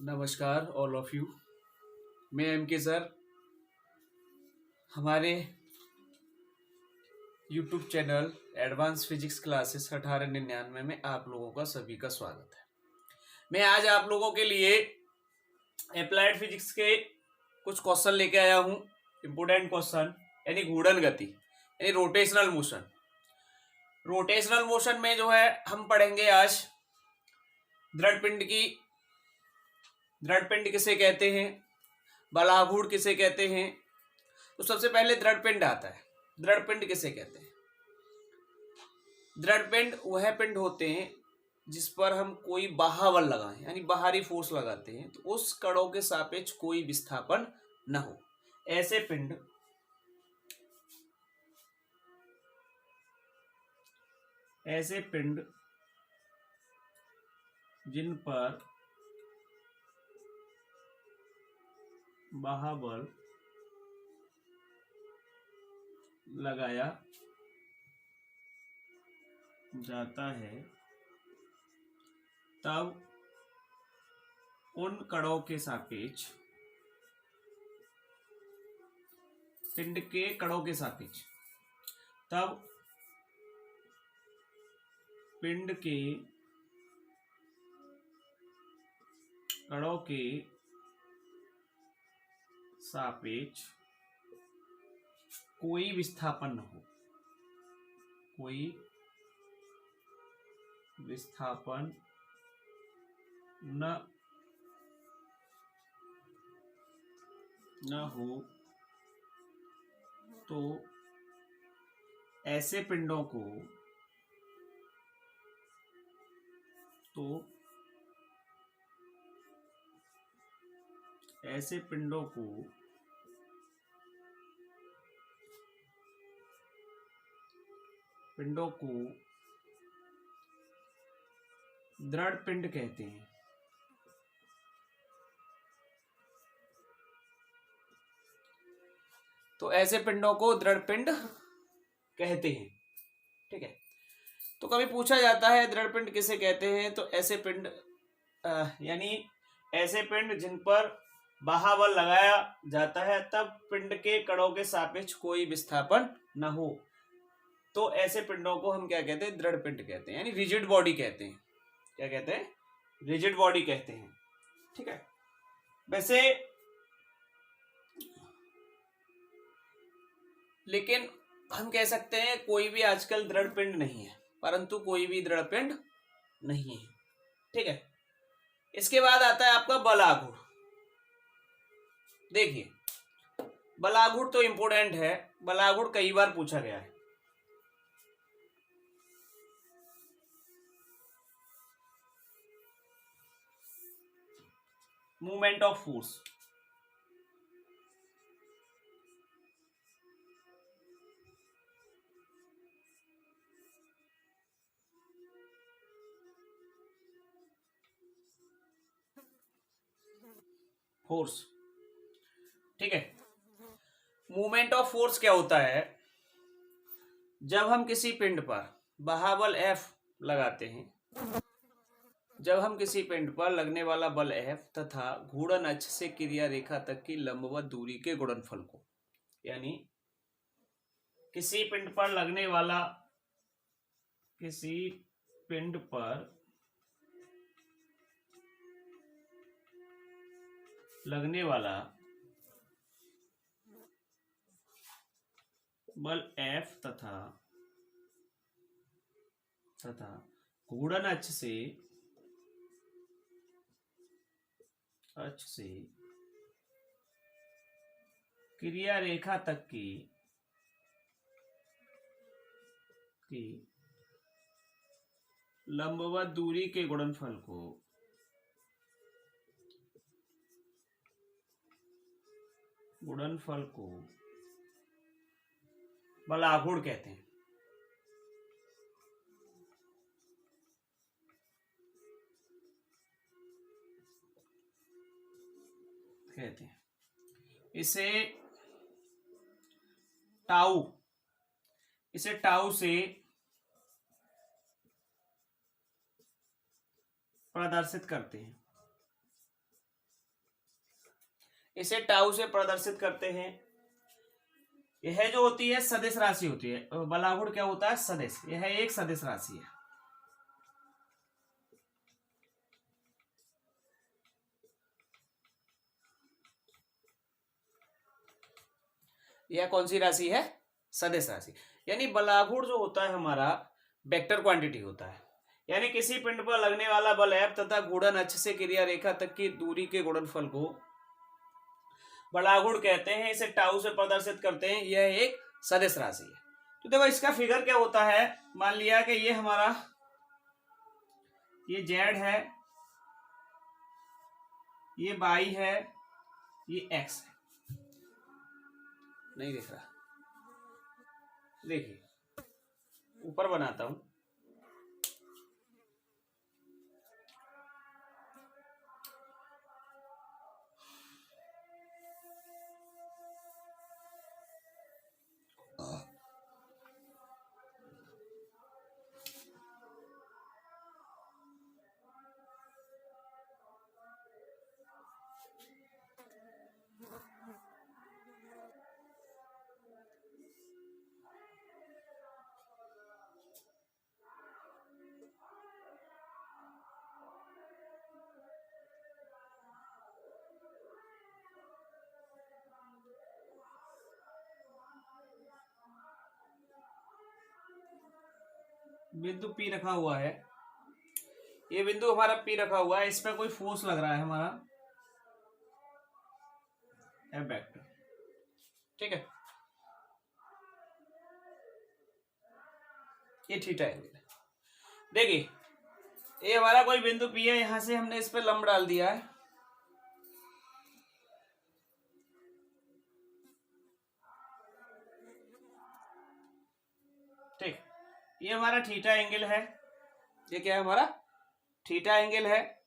नमस्कार all of you. मैं M के सर हमारे YouTube channel advance physics classes 1899 में आप लोगों का सभी का स्वागत है। मैं आज आप लोगों के लिए अप्लाइड फिजिक्स के कुछ क्वेश्चन लेके आया हूँ। इम्पोर्टेंट क्वेश्चन यानी घूर्णन गति यानी रोटेशनल मोशन। रोटेशनल मोशन में जो है हम पढ़ेंगे आज दृढ़ पिंड किसे कहते हैं, बलाघूर्ण किसे कहते हैं। तो सबसे पहले दृढ़ पिंड आता है। दृढ़ पिंड किसे कहते हैं? दृढ़ पिंड वह पिंड होते हैं जिस पर हम कोई बाह्य लगाएं यानी बाहरी फोर्स लगाते हैं तो उस कणों के सापेक्ष कोई विस्थापन न हो। ऐसे पिंड जिन पर बाह्य बल लगाया जाता है तब उन कणों के सापेक्ष पिंड के कणों के सापेक्ष तब पिंड के कणों के सापेक्ष कोई विस्थापन न हो। कोई विस्थापन न हो तो ऐसे पिंडों को दृढ़ पिंड कहते हैं। तो ऐसे पिंडों को दृढ़ पिंड कहते हैं। ठीक है। तो कभी पूछा जाता है दृढ़ पिंड किसे कहते हैं, तो ऐसे पिंड यानी ऐसे पिंड जिन पर बाह्य बल लगाया जाता है तब पिंड के कणों के सापेक्ष कोई विस्थापन न हो, तो ऐसे पिंडों को हम क्या कहते हैं? दृढ़ पिंड कहते हैं, यानी रिजिड बॉडी कहते हैं। क्या कहते हैं? रिजिड बॉडी कहते हैं। ठीक है। वैसे लेकिन हम कह सकते हैं कोई भी आजकल दृढ़ पिंड नहीं है, परंतु कोई भी दृढ़ पिंड नहीं है। ठीक है। इसके बाद आता है आपका बलाघूर्ण। देखिए, बलाघूर्ण तो इंपोर्टेंट है। बलाघूर्ण कई बार पूछा गया है। Movement of force. ठीक है। मूवमेंट ऑफ फोर्स क्या होता है? जब हम किसी पिंड पर बाह्य बल F लगाते हैं, जब हम किसी पिंड पर लगने वाला बल F तथा घूर्णन अक्ष से क्रिया रेखा तक की लंबवत दूरी के गुणनफल को, यानी किसी पिंड पर लगने वाला बल F तथा घूर्णन अक्ष से क्रिया रेखा तक की लंबवत दूरी के गुणनफल को बलाघूर्ण कहते हैं। इसे टाउ से प्रदर्शित करते हैं। इसे टाउ से प्रदर्शित करते हैं। यह जो होती है सदिश राशि होती है। बलागुण क्या होता है? सदिश। यह एक सदिश राशि है। यह कौन सी राशि है? सदिश राशि। यानी बलागुण जो होता है हमारा वेक्टर क्वांटिटी होता है, यानी किसी पिंड पर लगने वाला बल F तथा गुणन अक्ष से क्रिया रेखा तक की दूरी के गुणनफल को बलागुण कहते हैं। इसे टाउ से प्रदर्शित करते हैं। यह एक सदिश राशि है। तो देखो इसका फिगर क्या होता है। मान लिया कि ये हमारा ये Z है, ये Y है, ये X है। नहीं दिख रहा, देखिए ऊपर बनाता हूं। बिंदु P रखा हुआ है। ये बिंदु हमारा P रखा हुआ है। इस पर कोई फोर्स लग रहा है हमारा F वेक्टर। ठीक है, ये थीटा एंगल है। देखिए ये हमारा कोई बिंदु P है, यहां से हमने इस पे लंब डाल दिया है। ठीक, ये हमारा थीटा एंगल है। ये क्या है? हमारा थीटा एंगल है।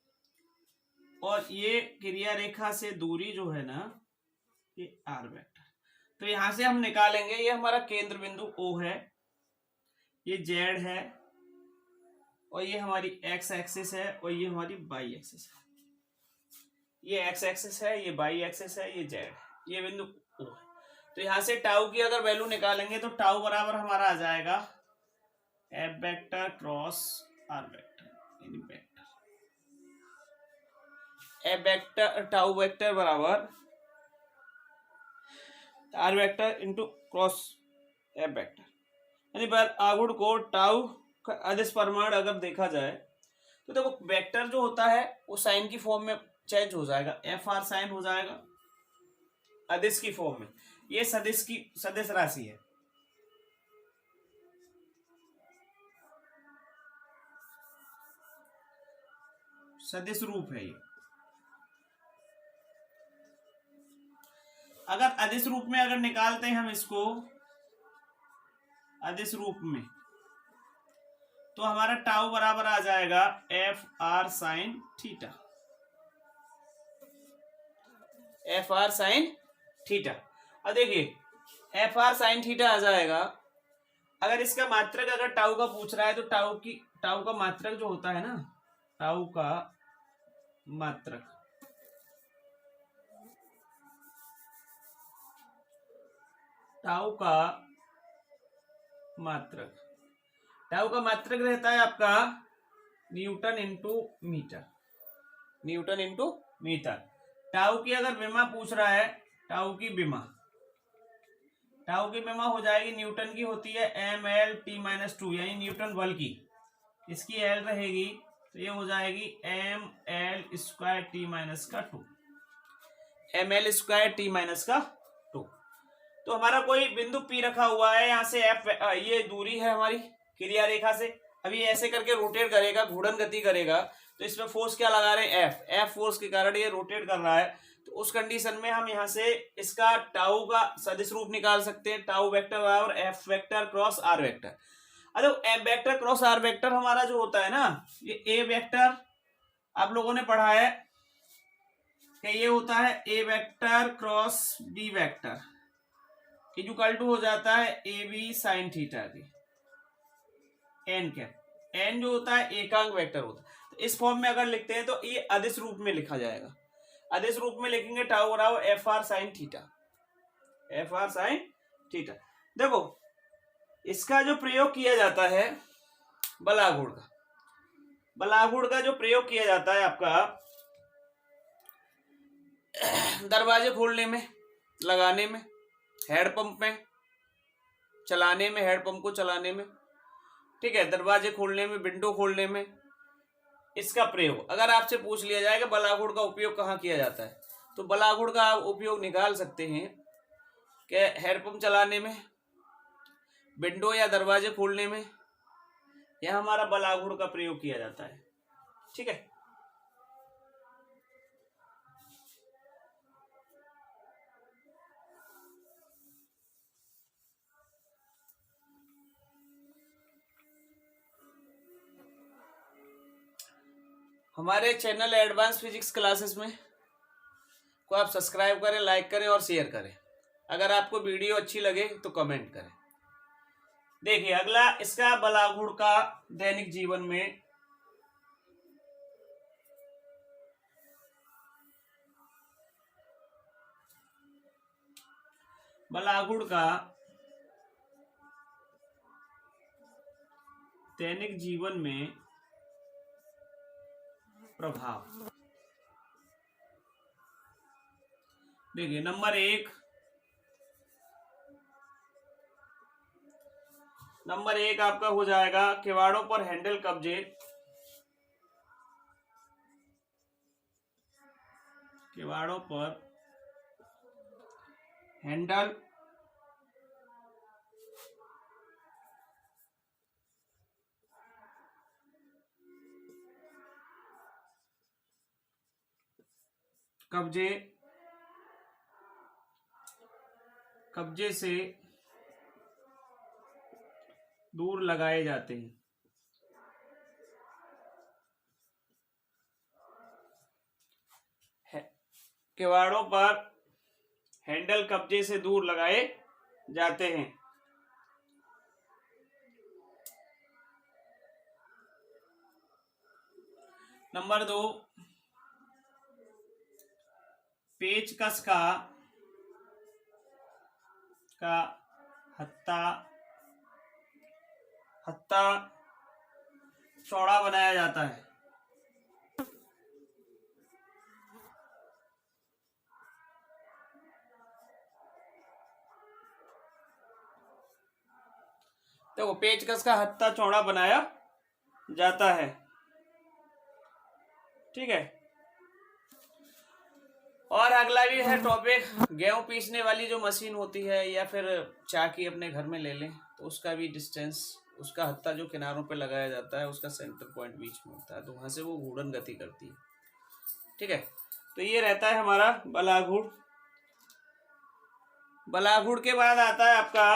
और ये क्रिया रेखा से दूरी जो है ना, ये आर वेक्टर। तो यहां से हम निकालेंगे, ये हमारा केंद्र बिंदु O है, ये Z है, और ये हमारी एक्स एक्सिस है, और ये हमारी वाई एक्सिस है। ये एक्स एक्सिस है, ये वाई एक्सिस है, ये Z है, ये बिंदु O है। तो यहां से टाउ की अगर वैल्यू निकालेंगे तो टाउ बराबर हमारा आ जाएगा F vector cross R vector, यानी vector F vector tau vector बराबर R vector into cross F vector. यानी बलागुण को टाउ का अदिश परिमाण अगर देखा जाए तो देखो वेक्टर जो होता है वो साइन की फॉर्म में चेंज हो जाएगा, एफ आर साइन हो जाएगा अदिश की फॉर्म में। ये सदिश राशि है। सदिश रूप है ये। अगर अदिश रूप में अगर निकालते हैं हम इसको अदिश रूप में, तो हमारा टाउ बराबर आ जाएगा F R sine theta. F R sine theta. अब देखिए एफ आर साइन थीटा आ जाएगा। अगर इसका मात्रक अगर टाउ का पूछ रहा है तो टाउ का मात्रक जो होता है ना, टाउ का मात्रक, टाउ का मात्रक रहता है आपका newton into metre. Newton into metre. Tau की अगर विमा पूछ रहा है, टाउ की विमा हो जाएगी, न्यूटन की होती है mL/t-2, यानी न्यूटन बल की। इसकी एल रहेगी तो ये हो जाएगी mL²t-2, mL²t-2। तो हमारा कोई बिंदु P रखा हुआ है, यहाँ से F ये दूरी है हमारी क्रिया रेखा से। अभी ऐसे करके रोटेट करेगा, घूर्णन गति करेगा, तो इसमें फोर्स क्या लगा रहे हैं? F फोर्स के कारण ये रोटेट कर रहा है। तो उस कंडीशन में हम यहाँ से इसका टाउ का सदिश रूप निकाल सकते हैं। टाउ वेक्टर बराबर F vector cross R vector. अरे F vector cross R vector हमारा जो होता है ना, ये A वेक्टर आप लोगों ने पढ़ा है कि ये होता है A vector cross B vector, equal to हो जाता है AB साइन थीटा की एन कैप। एन जो होता है एकांक वेक्टर होता है। तो इस फॉर्म में अगर लिखते हैं तो ये अदिश रूप में लिखा जाएगा। अदिश रूप में लिखेंगे टाउ बराबर F R sine theta, F R sine theta. देखो इसका जो प्रयोग किया जाता है बलागुण का, बलागुण का जो प्रयोग किया जाता है आपका दरवाजे खोलने में, लगाने में, हैंडपंप में चलाने में, हैंडपंप को चलाने में, ठीक है, दरवाजे खोलने में, विंडो खोलने में इसका प्रयोग। अगर आपसे पूछ लिया जाए कि बलागुण का उपयोग कहाँ किया जाता है, तो बलागुण का आप उपयोग निकाल सकते हैं कि हैंडपंप चलाने में, विंडो या दरवाजे खोलने में, यह हमारा बलागुण का प्रयोग किया जाता है। ठीक है, हमारे चैनल एडवांस फिजिक्स क्लासेस में को आप सब्सक्राइब करें, लाइक करें और शेयर करें। अगर आपको वीडियो अच्छी लगे तो कमेंट करें। देखिए अगला इसका बलागुण का दैनिक जीवन में बलागुण का दैनिक जीवन में प्रभाव। देखिए नंबर एक आपका हो जाएगा किवाड़ों पर हैंडल कब्जे, किवाड़ों पर हैंडल कब्जे से दूर लगाए जाते हैं। किवाड़ों पर हैंडल कब्जे से दूर लगाए जाते हैं। नंबर 2 पेचकस का हत्था चौड़ा बनाया जाता है। देखो पेचकस का हत्था चौड़ा बनाया जाता है। ठीक है, और अगला भी है टॉपिक, गेहूं पीसने वाली जो मशीन होती है या फिर चाकी अपने घर में ले लें तो उसका भी डिस्टेंस, उसका हत्था जो किनारों पे लगाया जाता है उसका सेंटर पॉइंट बीच में होता है, तो वहां से वो घूर्णन गति करती है। ठीक है, तो ये रहता है हमारा बलागुण। बलागुण के बाद आता है आपका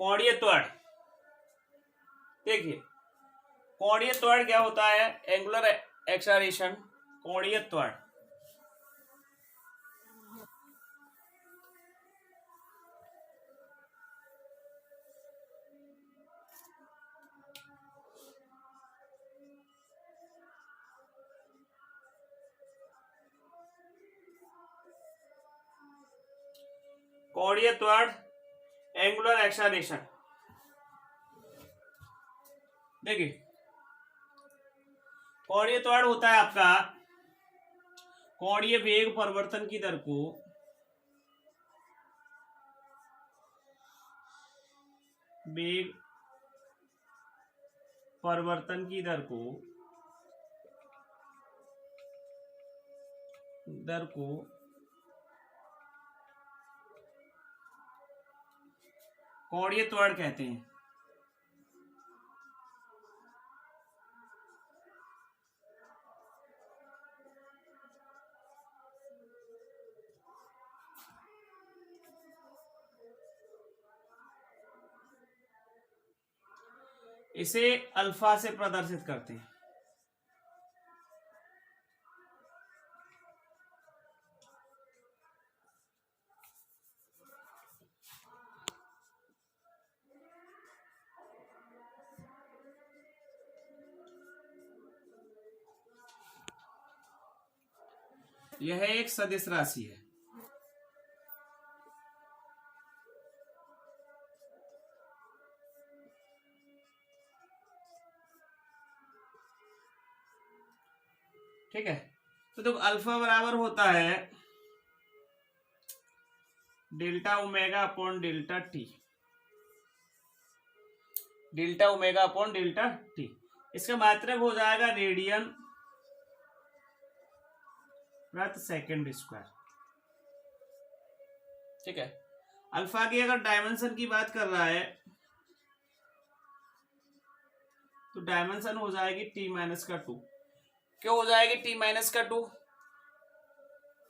कोणीय त्वरण। देखिए कोणीय त्वरण क्या होता है, एंगुलर एक्सेलरेशन, कोणीय त्वरण। कोणीय त्वरण, एंगुलर एक्सेलरेशन। देखिए कोणीय त्वरण होता है आपका कोणीय वेग परिवर्तन की दर को वेग परिवर्तन की दर को कोणीय त्वरण कहते हैं। इसे अल्फा से प्रदर्शित करते हैं। यह एक सदिश राशि है। ठीक है, तो देखो अल्फा बराबर होता है delta omega upon delta T, delta omega upon delta T. इसका मात्रक हो जाएगा रेडियन प्रति सेकंड स्क्वायर। ठीक है, अल्फा की अगर डायमेंशन की बात कर रहा है तो डायमेंशन हो जाएगी टी माइनस का 2। क्यों हो जाएगी टी माइनस का 2?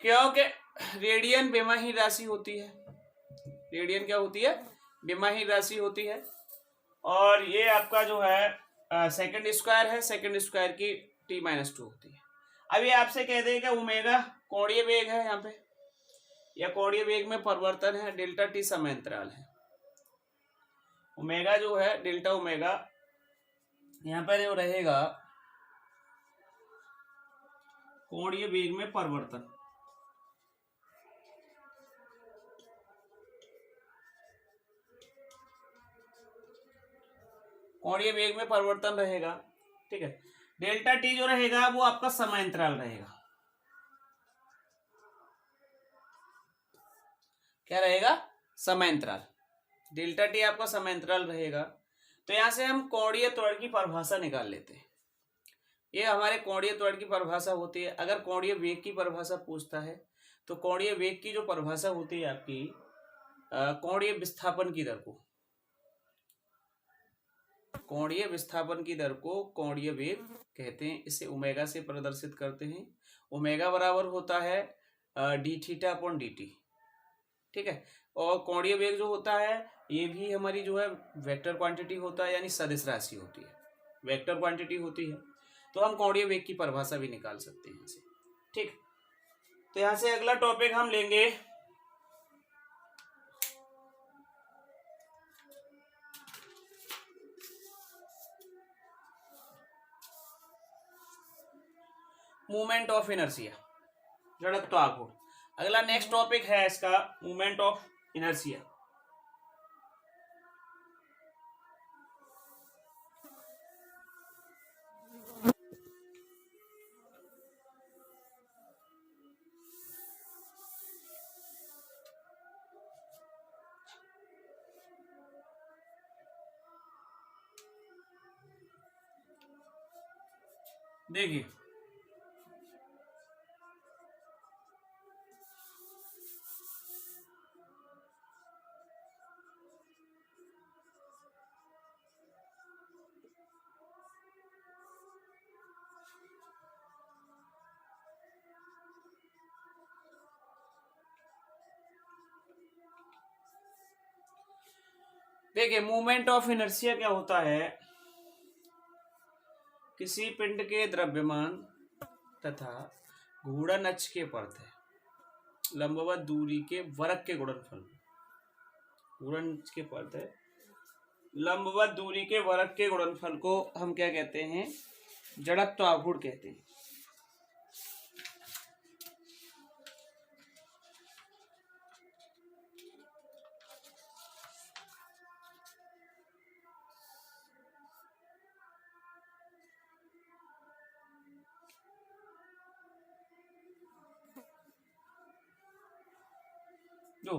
क्योंकि रेडियन बेमाही राशि होती है। रेडियन क्या होती है? बेमाही राशि होती है। और ये आपका जो है सेकंड स्क्वायर है, सेकंड स्क्वायर की टी माइनस 2 होती है। अभी आपसे कह देगा ओमेगा कोणीय वेग है यहाँ पे, या कोणीय वेग में परिवर्तन है, डेल्टा टी समय अंतराल है। ओमेगा जो है डेल्टा ओमेगा यहाँ पर जो रहेगा कोणीय वेग में परिवर्तन। कोणीय वेग में परिवर्तन रहेगा। ठीक है, डेल्टा टी जो रहेगा वो आपका समय अंतराल रहेगा। क्या रहेगा? समय अंतराल। डेल्टा टी आपका समय अंतराल रहेगा। तो यहां से हम कोणीय त्वरण की परिभाषा निकाल लेते हैं। ये हमारे कोणीय त्वरण की परिभाषा होती है। अगर कोणीय वेग की परिभाषा पूछता है तो कोणीय वेग की जो परिभाषा होती है आपकी कोणीय विस्थापन की दर को, कोणीय विस्थापन की दर को कोणीय वेग कहते हैं। इसे ओमेगा से प्रदर्शित करते हैं। ओमेगा बराबर होता है D theta upon D T. ठीक है, और कोणीय वेग जो होता है ये भी हमारी जो है वेक्टर क्वांटिटी होता है, यानी सदिश राशि होती है, वेक्टर क्वांटिटी होती है। तो हम कोणीय वेग की परिभाषा भी निकाल सकते हैं यहाँ से। ठीक, तो यहाँ से अगला टॉपिक हम लेंगे मूवमेंट ऑफ इनर्शिया, जड़त्व आघूर्ण। अगला नेक्स्ट टॉपिक है इसका मूवमेंट ऑफ इनर्शिया। देखिए देखिए मूवमेंट ऑफ इनर्शिया क्या होता है? किसी पिंड के द्रव्यमान तथा घूर्णन अक्ष के परत लंबवत दूरी के वर्ग के गुणनफल, घूर्णन अक्ष के परत लंबवत दूरी के वर्ग के गुणनफल को हम क्या कहते हैं? जड़त्व आघूर्ण कहते हैं। जो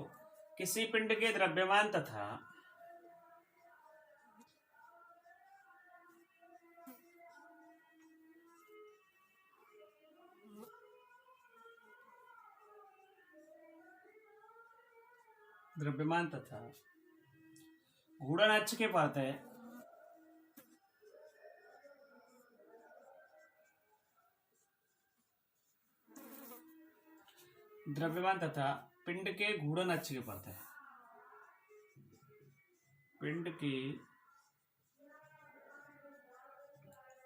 किसी पिंड के द्रव्यमान तथा घूर्णन अक्ष के परत द्रव्यमान तथा पिंड के घूर्णन अक्ष के परत है, पिंड के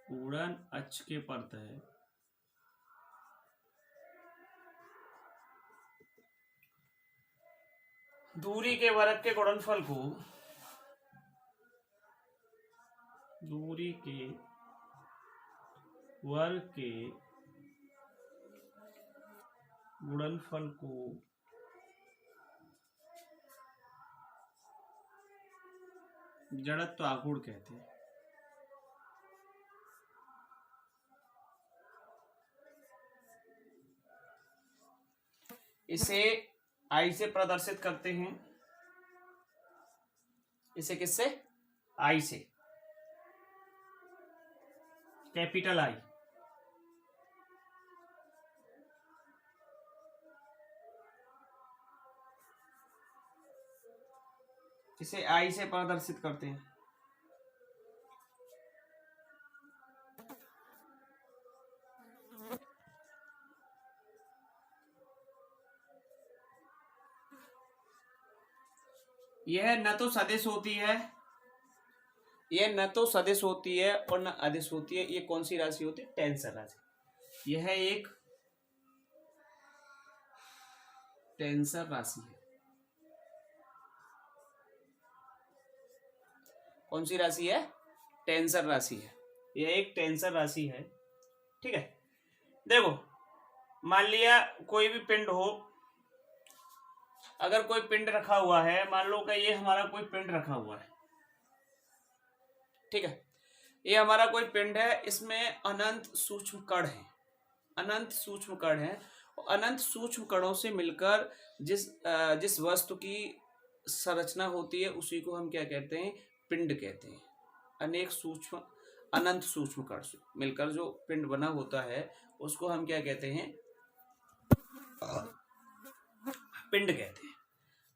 घूर्णन अक्ष के परत है दूरी के वर्ग के गुणनफल को, दूरी के वर्ग के गुणनफल को जड़त्व आघूर्ण कहते हैं। इसे आई से प्रदर्शित करते हैं। इसे किससे? आई से, कैपिटल आई। इसे आई से प्रदर्शित करते हैं। यह न तो सदिश होती है, यह न तो सदिश होती है और न अदिश होती है। ये कौन सी राशि होती है? टेंसर राशि। यह एक टेंसर राशि है। कौन सी राशि है? टेंसर राशि है। यह एक टेंसर राशि है। ठीक है, देखो मान लिया कोई भी पिंड हो, अगर कोई पिंड रखा हुआ है, मान लो कि ये हमारा कोई पिंड रखा हुआ है। ठीक है, ये हमारा कोई पिंड है, इसमें अनंत सूक्ष्म कण है, अनंत सूक्ष्म कण है। अनंत सूक्ष्म कणों से मिलकर जिस वस्तु की संरचना होती है उसी को हम क्या कहते हैं? पिंड कहते हैं। अनेक सूक्ष्म अनंत सूक्ष्म कण से मिलकर जो पिंड बना होता है उसको हम क्या कहते हैं? पिंड कहते हैं।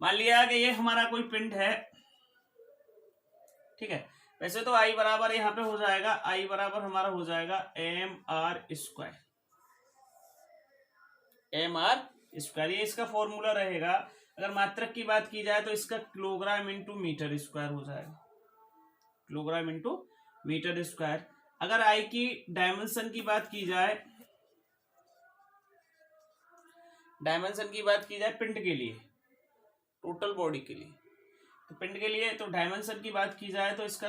मान लिया कि ये हमारा कोई पिंड है। ठीक है, वैसे तो आई बराबर यहाँ पे हो जाएगा, आई बराबर हमारा हो जाएगा mr²। mr², ये इसका फॉर्मूला रहेगा। अगर मात्रक की बात की जाए तो इसका किलोग्राम इंटू मीटर स्क्वायर हो जाएगा, किलोग्राम इंटू मीटर स्क्वायर। अगर आई की डायमेंशन की बात की जाए, डायमेंशन की बात की जाए पिंड के लिए, टोटल बॉडी के लिए, तो पिंड के लिए तो डायमेंशन की बात की जाए तो इसका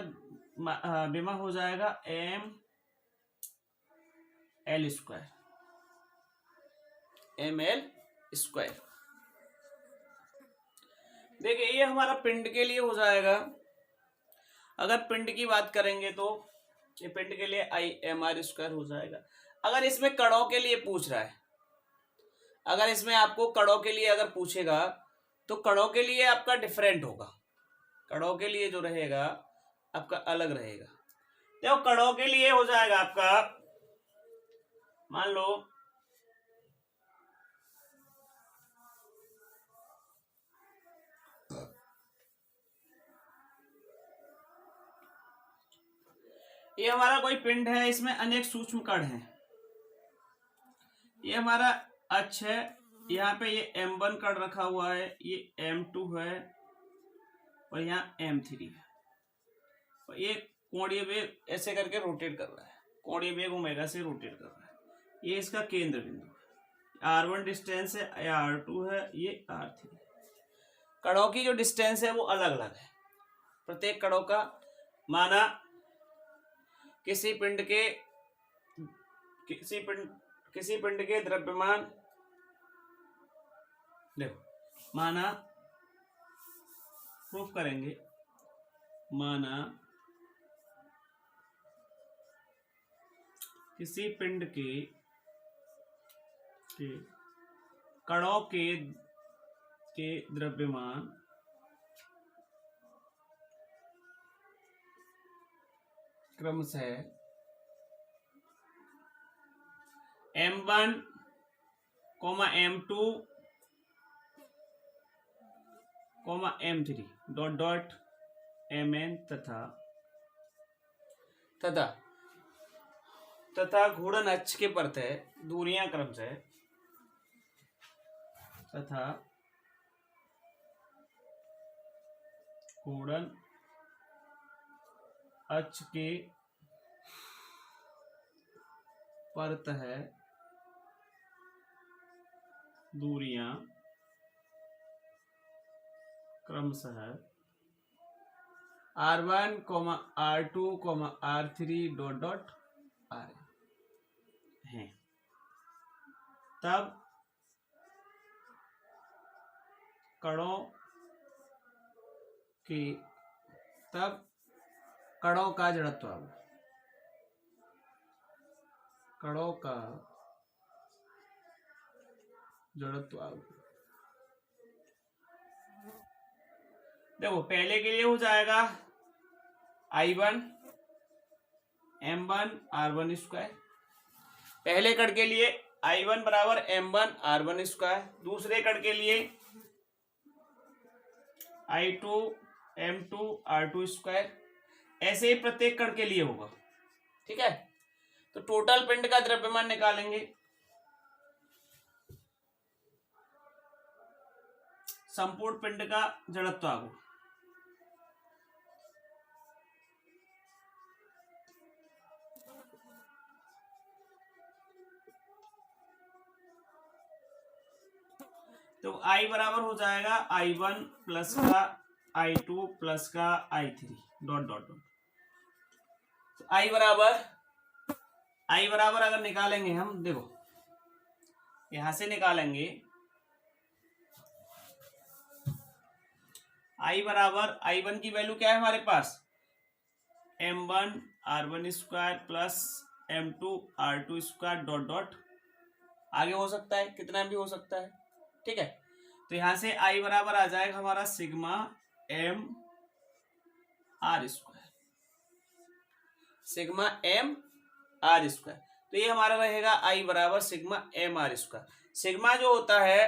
विमा हो जाएगा ml², ml²। देखिए ये हमारा पिंड के लिए हो जाएगा। अगर पिंड की बात करेंगे तो ये पिंड के लिए mr² हो जाएगा। अगर इसमें कणों के लिए पूछ रहा है, अगर इसमें आपको कणों के लिए अगर पूछेगा तो कणों के लिए आपका डिफरेंट होगा, कणों के लिए जो रहेगा आपका अलग रहेगा। देखो कणों के लिए हो जाएगा आपका, मान लो ये हमारा कोई पिंड है, इसमें अनेक सूक्ष्म कण हैं। ये हमारा अक्ष है, यहाँ पे ये m1 कण रखा हुआ है, ये m2 है और यहाँ m3 है। और ये कोणीय वेग ऐसे करके रोटेट कर रहा है, कोणीय वेग ओमेगा से रोटेट कर रहा है। ये इसका केंद्र बिंदु है। r1 डिस्टेंस है, ये r2 है, ये r3 है। कणों की जो डिस्टेंस है वो अलग अलग है प्रत्येक कणों का। माना किसी पिंड के द्रव्यमान, देखो माना प्रूफ करेंगे, माना किसी पिंड के कणों के द्रव्यमान क्रमशः m1, m2, m3 dot dot mn तथा घूर्णन अक्ष के प्रत्यय दूरियां क्रमशः तथा घूर्णन अक्ष के परतः दूरियां क्रमशः r1, r2, r3 dot dot r हैं। तब कणों की, तब कणों का जड़त्व आगू, कणों का जड़त्व आगू। देखो पहले के लिए हो जाएगा I1 M1 R1 स्क्वायर, पहले कण के लिए I1 बराबर M1 R1 स्क्वायर, दूसरे कण के लिए I2 M2 R2 स्क्वायर, ऐसे ही प्रत्येक कण के लिए होगा। ठीक है, तो टोटल पिंड का द्रव्यमान निकालेंगे। संपूर्ण पिंड का जड़त्व आगू, तो I बराबर हो जाएगा I1 प्लस का I2 प्लस का I3 डॉट डॉट डॉट। तो I बराबर अगर निकालेंगे हम, देखो यहां से निकालेंगे I बराबर I1 की वैल्यू क्या है हमारे पास, M1 R1 square plus M2 R2 square dot dot, आगे हो सकता है कितना भी हो सकता है। ठीक है, तो यहां से I बराबर आ जाएगा हमारा sigma M R square, sigma M R square. तो ये हमारा रहेगा I बराबर sigma M R square. Sigma जो होता है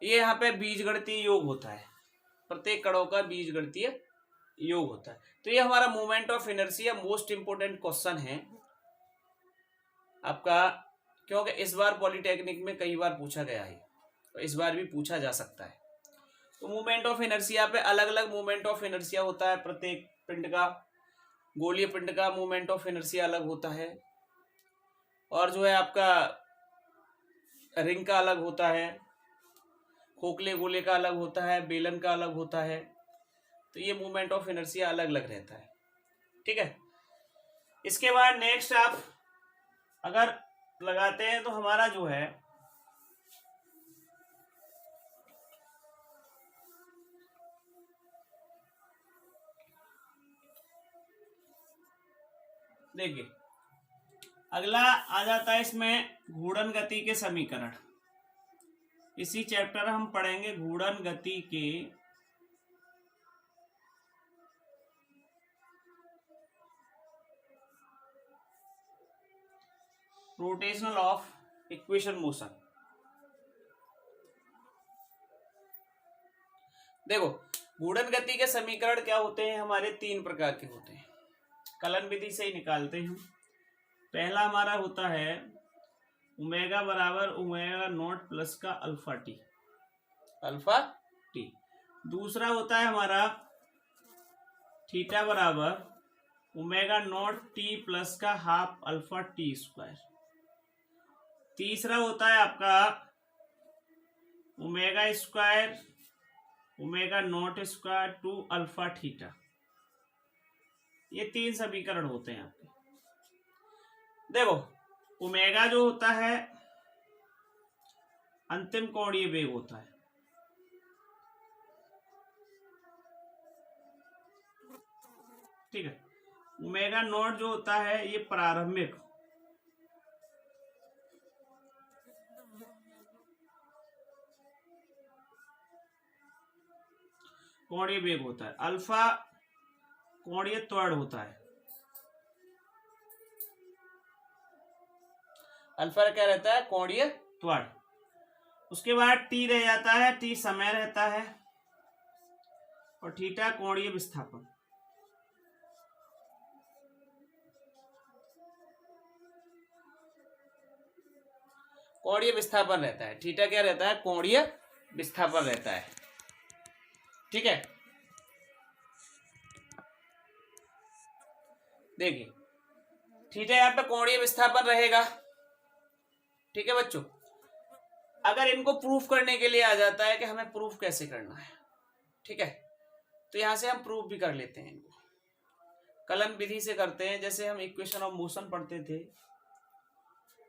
ये यहाँ पे बीजगणितीय योग होता है, प्रत्येक कणों का बीजगणितीय योग होता है। तो ये हमारा moment of inertia most important question है आपका, क्योंकि इस बार पॉलिटेक्निक में कई बार पूछा गया है, तो इस बार भी पूछा जा सकता है। तो मोमेंट ऑफ इनर्शिया पे अलग अलग मोमेंट ऑफ इनर्शिया होता है प्रत्येक पिंड का, गोलीय पिंड का मोमेंट ऑफ इनर्शिया अलग होता है, और जो है आपका रिंग का अलग होता है, खोखले गोले का अलग होता है, बेलन का अलग होता है। तो ये मोमेंट ऑफ इनर्शिया अलग अलग रहता है। ठीक है, इसके बाद नेक्स्ट आप अगर लगाते हैं तो हमारा जो है देखिए अगला आ जाता है इसमें घूर्णन गति के समीकरण। इसी चैप्टर हम पढ़ेंगे घूर्णन गति के रोटेशनल ऑफ इक्वेशन मोशन। देखो घूर्णन गति के समीकरण क्या होते हैं हमारे, तीन प्रकार के होते हैं, कलन विधि से ही निकालते हैं हम। पहला हमारा होता है ओमेगा बराबर ओमेगा नॉट प्लस का अल्फा टी, अल्फा टी। दूसरा होता है हमारा थीटा बराबर ओमेगा नॉट टी प्लस का हाफ अल्फा टी स्क्वायर। तीसरा होता है आपका omega square omega naught square two alpha theta. ये तीन समीकरण होते हैं आपके। देखो ओमेगा जो होता है अंतिम कोणीय वेग होता है, ठीक है। ओमेगा नॉट जो होता है ये प्रारंभिक कोणीय वेग होता है, अल्फा कोणीय त्वरण होता है। अल्फा क्या रहता है, कोणीय त्वरण। उसके बाद टी रह जाता है, टी समय रहता है, और थीटा कोणीय विस्थापन। कोणीय विस्थापन रहता है, थीटा क्या रहता है, कोणीय विस्थापन रहता है। ठीक है, देखिए थीटा यहाँ पे कोणीय विस्थापन रहेगा। ठीक है बच्चों, अगर इनको प्रूफ करने के लिए आ जाता है कि हमें प्रूफ कैसे करना है, ठीक है, तो यहां से हम प्रूफ भी कर लेते हैं इनको, कलन विधि से करते हैं। जैसे हम इक्वेशन ऑफ मोशन पढ़ते थे,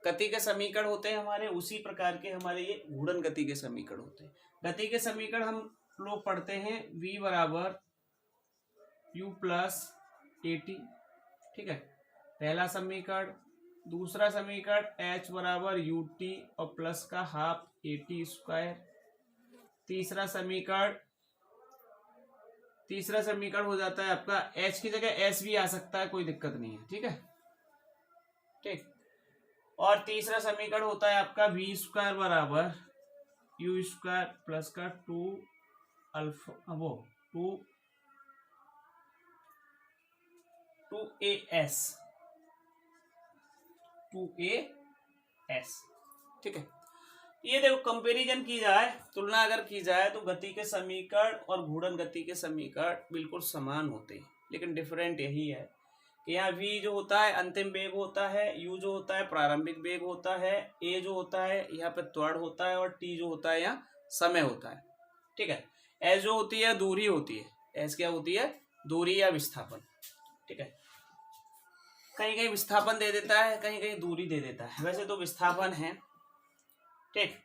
गति के समीकरण होते हैं हमारे, उसी प्रकार के हमारे ये घूर्णन गति के समीकरण होते हैं। गति के समीकरण हम लोग पढ़ते हैं v बराबर u प्लस ए टी, ठीक है, पहला समीकरण। दूसरा समीकरण h बराबर यू टी और प्लस का हाफ ए टी स्क्वायर। तीसरा समीकरण हो जाता है आपका h की जगह s भी आ सकता है, कोई दिक्कत नहीं है, ठीक है, ठीक। और तीसरा समीकरण होता है आपका v स्क्वायर बराबर यू स्क्वायर प्लस का 2as, ठीक है। ये देखो कंपैरिजन की जाए, तुलना अगर की जाए तो गति के समीकरण और घूर्णन गति के समीकरण बिल्कुल समान होते हैं, लेकिन डिफरेंट यही है कि यहाँ v जो होता है अंतिम वेग होता है, u जो होता है प्रारंभिक वेग होता है, a जो होता है यहाँ पे त्वरण होता है और t जो होता है यहाँ समय होता है, ठीक है। s जो होती है दूरी होती है, s क्या होती है, दूरी या विस्थापन, ठीक है। कहीं कहीं विस्थापन दे देता है, कहीं कहीं दूरी दे देता है, वैसे तो विस्थापन है, ठीक।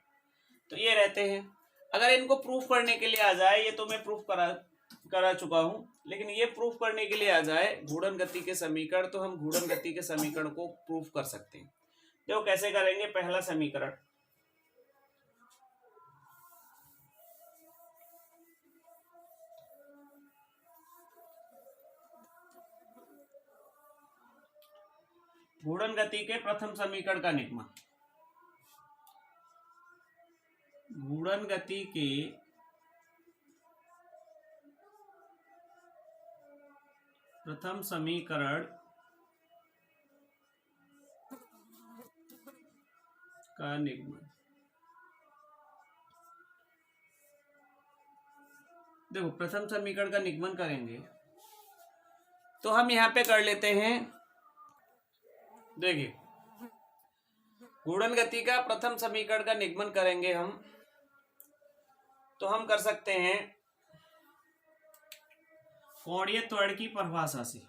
तो ये रहते हैं। अगर इनको प्रूफ करने के लिए आ जाए, ये तो मैं प्रूफ करा चुका हूं, लेकिन ये प्रूफ करने के लिए आ जाए घूर्णन गति के समीकरण, तो हम घूर्णन गति के समीकरण को प्रूफ कर सकते हैं। देखो कैसे करेंगे। पहला समीकरण, घूर्णन गति के प्रथम समीकरण का निगमन। घूर्णन गति के प्रथम समीकरण का निगमन। देखो प्रथम समीकरण का निगमन करेंगे तो हम यहां पे कर लेते हैं। देखिए घूर्णन गति का प्रथम समीकरण का निगमन करेंगे हम, तो हम कर सकते हैं कोणीय त्वरण की परिभाषा से।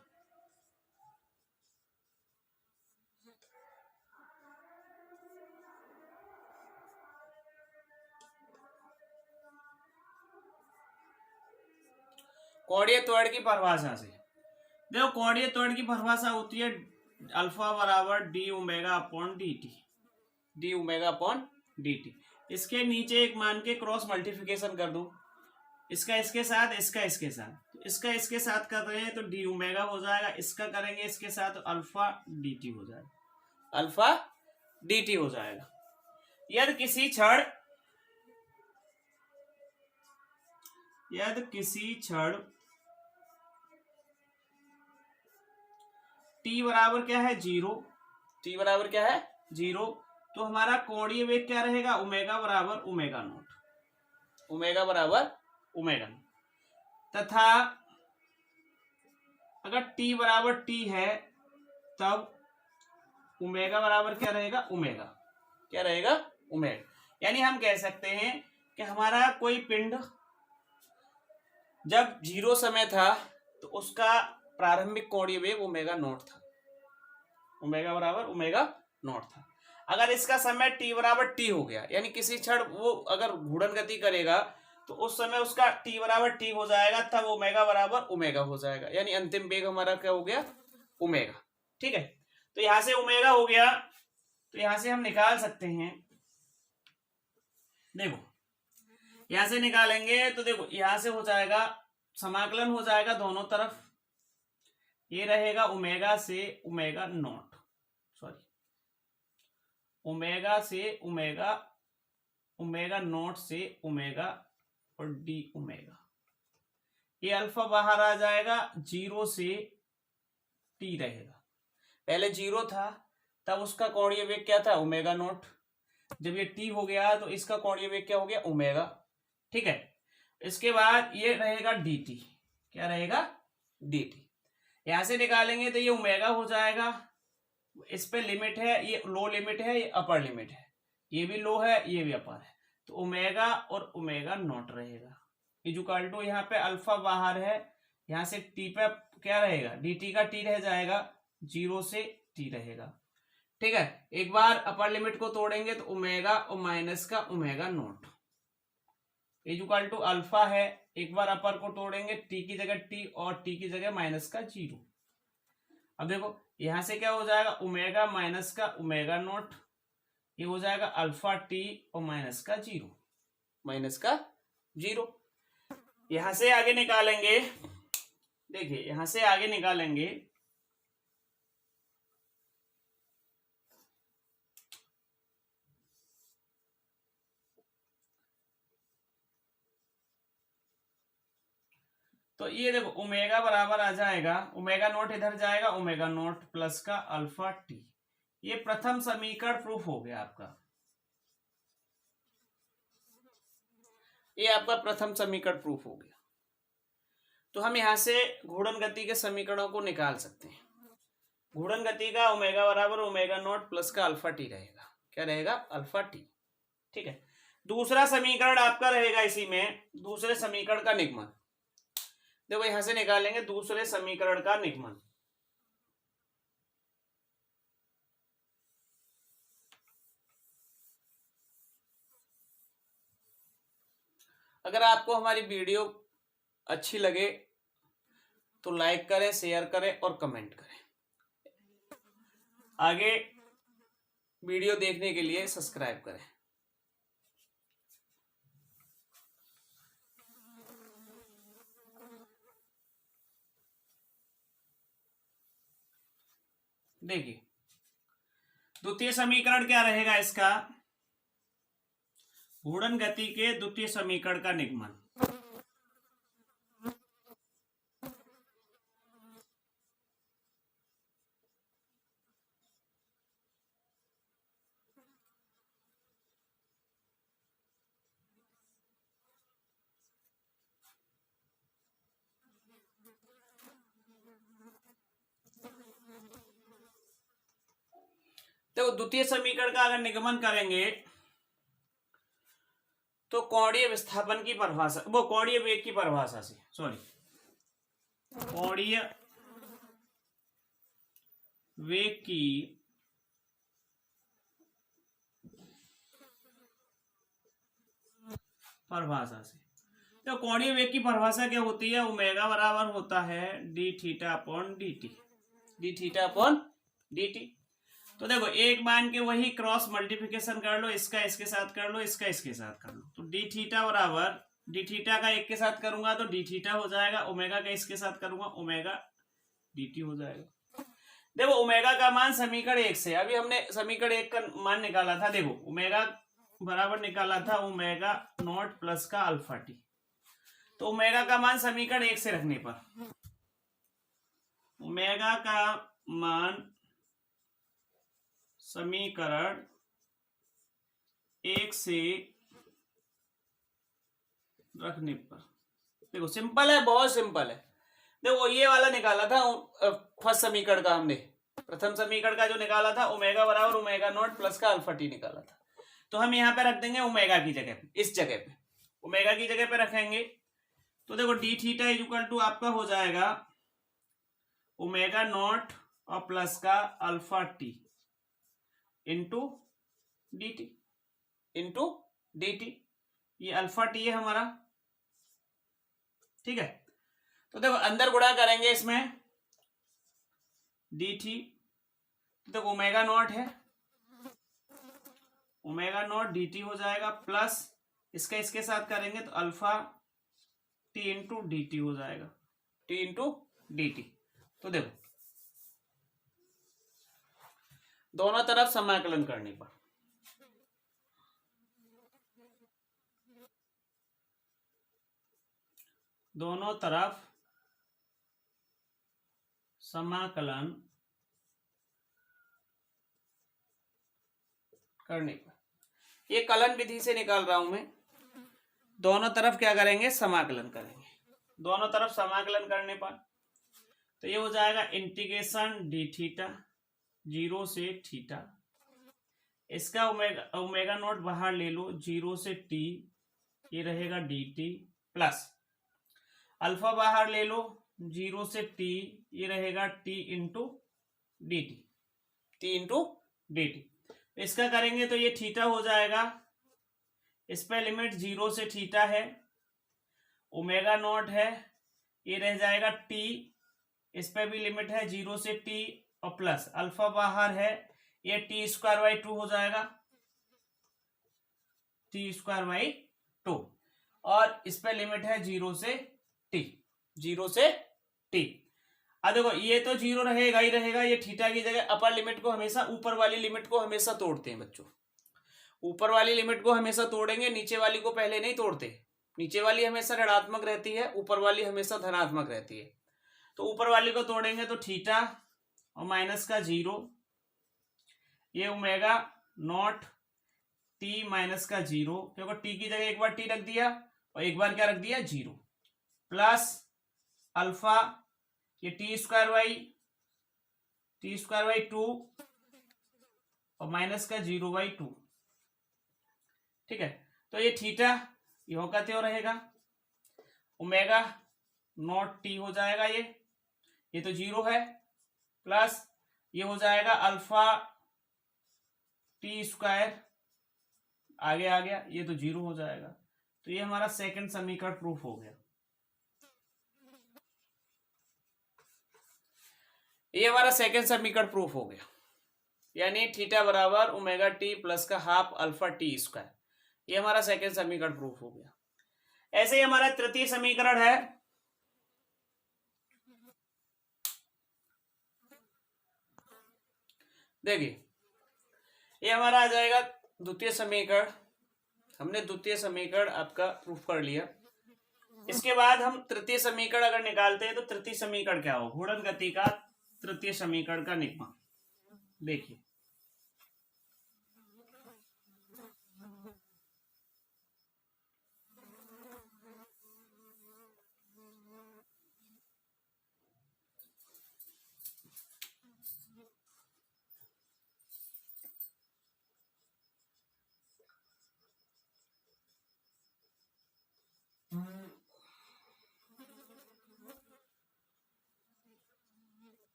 कोणीय त्वरण की परिभाषा से देखो, कोणीय त्वरण की परिभाषा होती है अल्फा बराबर D omega upon D T, D omega upon D T. इसके नीचे एक मान के क्रॉस मल्टीप्लिकेशन कर दूं, इसका इसके साथ, इसका इसके साथ, तो इसका इसके साथ कर रहे हैं तो डी ओमेगा हो जाएगा, इसका करेंगे इसके साथ तो अल्फा डी टी हो जाएगा, अल्फा डी टी हो जाएगा। यदि किसी क्षण t बराबर क्या है, जीरो, t बराबर क्या है, जीरो, तो हमारा कोणीय वेग क्या रहेगा, ओमेगा बराबर ओमेगा नॉट, ओमेगा बराबर ओमेगा नॉट। तथा अगर t बराबर t है तब ओमेगा बराबर क्या रहेगा, ओमेगा, क्या रहेगा, ओमेगा। यानी हम कह सकते हैं कि हमारा कोई पिंड जब जीरो समय था तो उसका प्रारंभिक कोणीय वेग ओमेगा नॉट था, ओमेगा बराबर ओमेगा नॉट था। अगर इसका समय t बराबर t हो गया, यानी किसी क्षण वो अगर घूर्णन गति करेगा तो उस समय उसका t बराबर t हो जाएगा, तब ओमेगा बराबर ओमेगा हो जाएगा, यानी अंतिम वेग हमारा क्या हो गया, ओमेगा, ठीक है। तो यहां से ओमेगा हो गया, तो यहां से हम निकाल सकते हैं। देखो यहां से निकालेंगे तो देखो यहां से हो जाएगा, समाकलन हो जाएगा दोनों तरफ, ये रहेगा ओमेगा से ओमेगा नॉट, सॉरी ओमेगा से ओमेगा, ओमेगा नॉट से ओमेगा और डी ओमेगा। ये अल्फा बाहर आ जाएगा, जीरो से टी रहेगा, पहले जीरो था तब उसका कोणीय वेग क्या था, ओमेगा नॉट। जब ये टी हो गया तो इसका कोणीय वेग क्या हो गया, ओमेगा, ठीक है। इसके बाद ये रहेगा डी टी, क्या रहेगा, डी टी। यहां से निकालेंगे तो ये ओमेगा हो जाएगा, इस पे लिमिट है, ये लो लिमिट है, ये अपर लिमिट है, ये भी लो है, ये भी अपर है, तो ओमेगा और ओमेगा नॉट रहेगा इक्वल टू, यहाँ पे अल्फा बाहर है, यहाँ से टी पे क्या रहेगा, डी टी का टी रह जाएगा, जीरो से टी रहेगा, ठीक है। एक बार अपर लिमिट को तोड़ेंगे तो ओमेगा और माइनस का omega naught is equal to alpha है। एक बार अपर को तोड़ेंगे टी की जगह टी और टी की जगह माइनस का 0। अब देखो यहां से क्या हो जाएगा, ओमेगा माइनस का ओमेगा नॉट, ये हो जाएगा अल्फा टी और माइनस का 0, माइनस का 0। यहां से आगे निकालेंगे, देखिए यहां से आगे निकालेंगे तो ये देखो ओमेगा बराबर आ जाएगा, ओमेगा नॉट इधर जाएगा, ओमेगा नॉट प्लस का अल्फा टी। ये प्रथम समीकरण प्रूफ हो गया आपका, ये आपका प्रथम समीकरण प्रूफ हो गया। तो हम यहां से घूर्णन गति के समीकरणों को निकाल सकते हैं। घूर्णन गति का ओमेगा बराबर ओमेगा नॉट प्लस का अल्फा टी रहेगा। क्या रहेगा, अल्फा टी। ठीक है। दूसरा समीकरण आपका रहेगा इसी में, दूसरे समीकरण का निगमन। देखो यहां से निकालेंगे दूसरे समीकरण का निगमन। अगर आपको हमारी वीडियो अच्छी लगे तो लाइक करें, शेयर करें और कमेंट करें। आगे वीडियो देखने के लिए सब्सक्राइब करें। देखिए द्वितीय समीकरण क्या रहेगा इसका, घूर्णन गति के द्वितीय समीकरण का निगमन। देखो द्वितीय समीकरण का अगर निगमन करेंगे तो कोणीय विस्थापन की परिभाषा, वो कोणीय वेग की परिभाषा से, सॉरी कोणीय वेग की परिभाषा से। तो कोणीय वेग की परिभाषा क्या होती है, ओमेगा बराबर होता है D theta upon D T, D theta upon D T. तो देखो एक मान के वही क्रॉस मल्टीप्लिकेशन कर लो, इसका इसके साथ कर लो, इसका इसके साथ कर लो। तो डी थीटा बराबर, डी थीटा का एक के साथ करूंगा तो डी थीटा हो जाएगा, ओमेगा का इसके साथ करूंगा ओमेगा डी टी हो जाएगा। देखो ओमेगा का मान समीकरण 1 से, अभी हमने समीकरण 1 का मान निकाला था। देखो ओमेगा बराबर निकाला था ओमेगा नॉट प्लस का अल्फा टी। तो ओमेगा का मान समीकरण 1 से रखने पर, ओमेगा का मान समीकरण 1 से रखने पर, देखो सिंपल है, बहुत सिंपल है। देखो ये वाला निकाला था फर्स्ट समीकरण का हमने, प्रथम समीकरण का जो निकाला था ओमेगा बराबर ओमेगा नॉट प्लस का अल्फा टी निकाला था। तो हम यहाँ पे रख देंगे ओमेगा की जगह पे, इस जगह पे ओमेगा की जगह पे रखेंगे। तो देखो d theta is equal to आपका हो जाएगा ओमेगा नॉट और प्लस का alpha t into d t, into d t. ये अल्फा टी है हमारा, ठीक है। तो देखो अंदर गुणा करेंगे इसमें डी टी, तो देखो ओमेगा नॉट है, ओमेगा नॉट डी टी हो जाएगा, प्लस इसका इसके साथ करेंगे तो alpha t into d T हो जाएगा, टी इंटू डी टी। तो देखो दोनों तरफ समाकलन करने पर दोनों तरफ समाकलन करने पर, ये कलन विधि से निकाल रहा हूं मैं। दोनों तरफ क्या करेंगे, समाकलन करेंगे। दोनों तरफ समाकलन करने पर तो ये हो जाएगा इंटीग्रेशन डी थीटा 0 से थीटा, इसका ओमेगा नॉट बाहर ले लो 0 से टी, ये रहेगा डी टी, प्लस अल्फा बाहर ले लो 0 से टी, ये रहेगा T into d T, T into d T. इसका करेंगे तो ये थीटा हो जाएगा, इस पे लिमिट 0 से थीटा है, ओमेगा नॉट है, ये रह जाएगा टी, इस पे भी लिमिट है 0 से टी, और प्लस अल्फा बाहर है, ये टी स्क्वायर बाई 2 हो जाएगा, टी स्क्वायर बाई 2, और इस पे लिमिट है 0 से टी, 0 से टी। अब देखो ये तो 0 रहेगा ही रहेगा, ये थीटा की जगह अपर लिमिट को हमेशा, ऊपर वाली लिमिट को हमेशा तोड़ते हैं बच्चों, ऊपर वाली लिमिट को हमेशा तोड़ेंगे, नीचे वाली को पहले नहीं तोड़ते, नीचे वाली हमेशा ऋणात्मक रहती है, ऊपर वाली हमेशा धनात्मक रहती है। तो ऊपर वाली को तोड़ेंगे तो थीटा और माइनस का 0, ये ओमेगा नॉट टी माइनस का 0, क्योंकि टी की जगह एक बार टी रख दिया और एक बार क्या रख दिया 0, प्लस अल्फा, ये टी स्क्वायर बाई 2 और माइनस का 0/2, ठीक है। तो ये थीटा यो का त्यों रहेगा, ओमेगा नॉट टी हो जाएगा, ये तो 0 है, प्लस ये हो जाएगा अल्फा टी स्क्वायर, आगे आ गया, ये तो 0 हो जाएगा। तो ये हमारा सेकंड समीकरण प्रूफ हो गया, ये हमारा सेकंड समीकरण प्रूफ हो गया, यानी थीटा बराबर ओमेगा टी प्लस का हाफ अल्फा टी स्क्वायर, ये हमारा सेकंड समीकरण प्रूफ हो गया। ऐसे ही हमारा तृतीय समीकरण है, देखिए ये हमारा आ जाएगा द्वितीय समीकरण, हमने द्वितीय समीकरण आपका प्रूफ कर लिया। इसके बाद हम तृतीय समीकरण अगर निकालते हैं तो तृतीय समीकरण क्या हो, घूर्णन गति का तृतीय समीकरण का निगमन। देखिए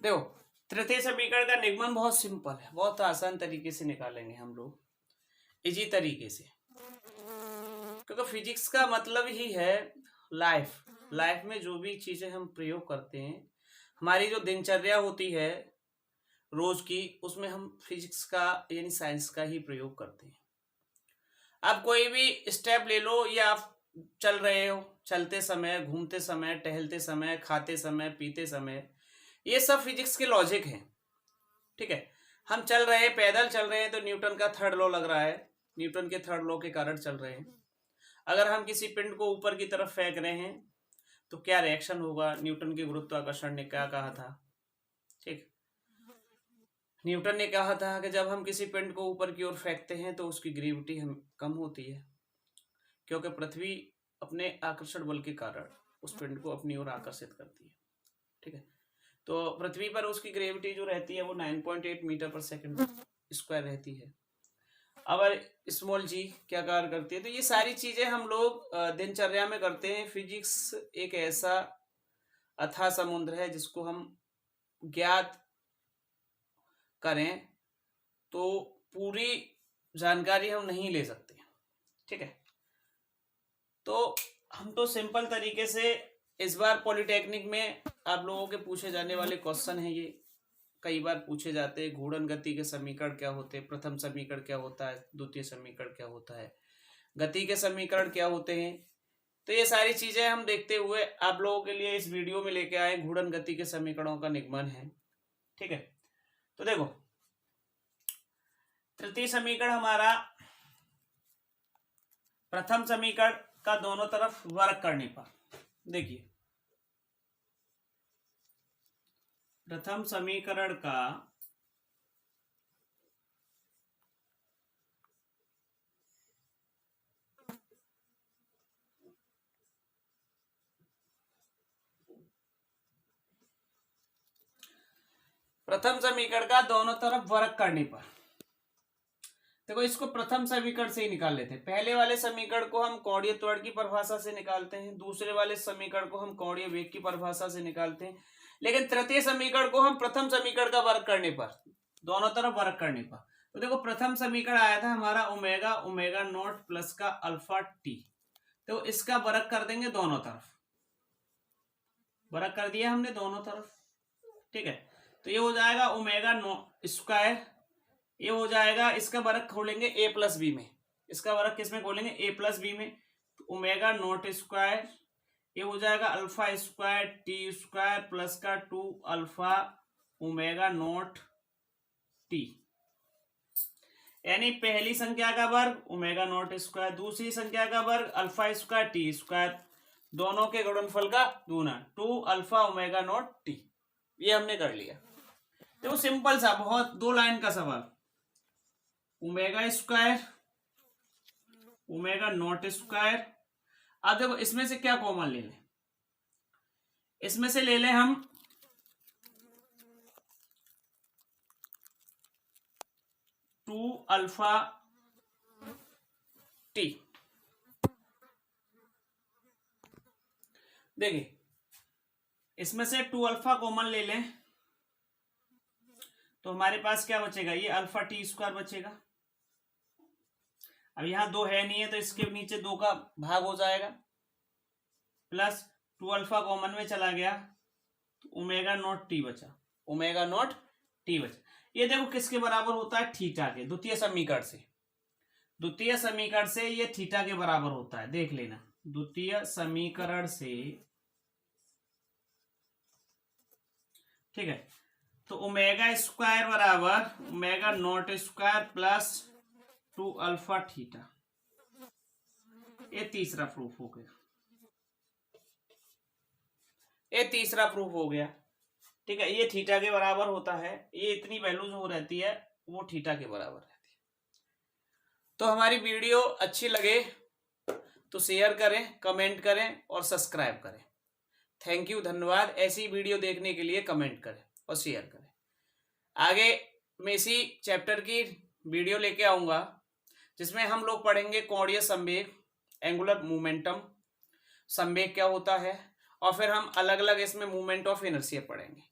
देखो तृतीय समीकरण का निगमन बहुत सिंपल है, बहुत आसान तरीके से निकालेंगे हम लोग, इजी तरीके से, क्योंकि फिजिक्स का मतलब ही है लाइफ में जो भी चीजें हम प्रयोग करते हैं, हमारी जो दिनचर्या होती है रोज की, उसमें हम फिजिक्स का यानी साइंस का ही प्रयोग करते हैं। आप कोई भी स्टेप ले लो, या आप चल रहे हो, चलते समय, घूमते समय, टहलते समय, खाते समय, पीते समय, ये सब फिजिक्स के लॉजिक हैं, ठीक है। हम चल रहे हैं, पैदल चल रहे हैं, तो न्यूटन का थर्ड लॉ लग रहा है, न्यूटन के थर्ड लॉ के कारण चल रहे हैं। अगर हम किसी पिंड को ऊपर की तरफ फेंक रहे हैं तो क्या रिएक्शन होगा, न्यूटन के गुरुत्वाकर्षण ने क्या कहा था, ठीक। न्यूटन ने कहा था कि जब हम किसी पिंड को ऊपर की ओर फेंकते हैं तो उसकी ग्रेविटी कम होती है, क्योंकि पृथ्वी अपने आकर्षण बल के कारण उस पिंड को अपनी ओर आकर्षित करती है, ठीक है। तो पृथ्वी पर उसकी ग्रेविटी जो रहती है वो 9.8 मीटर पर सेकंड स्क्वायर रहती है। अब स्मॉल जी क्या कार्य करती है, तो ये सारी चीजें हम लोग दिनचर्या में करते हैं। फिजिक्स एक ऐसा अथाह समुद्र है जिसको हम ज्ञात करें तो पूरी जानकारी हम नहीं ले सकते, ठीक है। तो हम तो सिंपल तरीके से, इस बार पॉलिटेक्निक में आप लोगों के पूछे जाने वाले क्वेश्चन है, ये कई बार पूछे जाते हैं। घूर्णन गति के समीकरण क्या होते हैं, प्रथम समीकरण क्या होता है, द्वितीय समीकरण क्या होता है, गति के समीकरण क्या होते हैं, तो ये सारी चीजें हम देखते हुए आप लोगों के लिए इस वीडियो में लेके आए। घूर्णन गति के समीकरणों का निगमन है, ठीक है। तो देखो तृतीय समीकरण हमारा प्रथम समीकरण का दोनों तरफ वर्ग करने पर, देखिए प्रथम समीकरण का दोनों तरफ वर्ग करने पर, देखो इसको प्रथम समीकरण से ही निकाल लेते हैं। पहले वाले समीकरण को हम कोणीय त्वरण की परिभाषा से निकालते हैं, दूसरे वाले समीकरण को हम कोणीय वेग की परिभाषा से निकालते हैं, लेकिन तृतीय समीकरण को हम प्रथम समीकरण का वर्ग करने पर, दोनों तरफ वर्ग करने पर, तो देखो प्रथम समीकरण आया था हमारा ओमेगा ओमेगा नॉट प्लस का अल्फा टी, तो इसका वर्ग कर देंगे दोनों तरफ, वर्ग कर दिया हमने दोनों तरफ, ठीक है। तो ये हो जाएगा ओमेगा नॉट स्क्वायर, ये हो जाएगा, इसका वर्ग खोलेंगे ए प्लस बी में, इसका वर्ग किस में खोलेंगे, ए प्लस बी में, तो ओमेगा नॉट स्क्वायर, ये हो जाएगा alpha square T square plus का 2 अल्फा ओमेगा नॉट टी, यानी पहली संख्या का वर्ग ओमेगा नॉट स्क्वायर, दूसरी संख्या का वर्ग अल्फा स्क्वायर टी स्क्वायर, दोनों के गुणनफल का गुना 2 अल्फा ओमेगा नॉट टी। ये हमने कर लिया। देखो सिंपल सा, बहुत 2 लाइन का सवाल, omega square omega naught square. अब देखो इसमें से क्या कॉमन ले लें, इसमें से ले लें हम 2 अल्फा टी। देखिए इसमें से 2 अल्फा कॉमन ले लें तो हमारे पास क्या बचेगा, ये अल्फा टी स्क्वायर बचेगा। अब यहां 2 है नहीं है तो इसके नीचे 2 का भाग हो जाएगा, प्लस 2 अल्फा कॉमन में चला गया तो ओमेगा नॉट टी बचा, ओमेगा नॉट टी बचा। ये देखो किसके बराबर होता है, थीटा के, द्वितीय समीकरण से, द्वितीय समीकरण से ये थीटा के बराबर होता है, देख लेना, द्वितीय समीकरण से, ठीक है। तो ओमेगा स्क्वायर बराबर omega naught square plus 2 alpha theta, ये तीसरा प्रूफ हो गया, ये तीसरा प्रूफ हो गया, ठीक है। ये थीटा के बराबर होता है, ये इतनी वैल्यू जो रहती है वो थीटा के बराबर रहती है। तो हमारी वीडियो अच्छी लगे तो शेयर करें, कमेंट करें और सब्सक्राइब करें। थैंक यू, धन्यवाद। ऐसी वीडियो देखने के लिए कमेंट करें और शेयर करें। आगे मैं इसी चैप्टर की वीडियो लेके आऊंगा जिसमें हम लोग पढ़ेंगे कोणीय संवेग, एंगुलर मोमेंटम, संवेग क्या होता है, और फिर हम अलग अलग इसमें मूवमेंट ऑफ इनर्शिया पढ़ेंगे।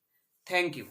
Thank you.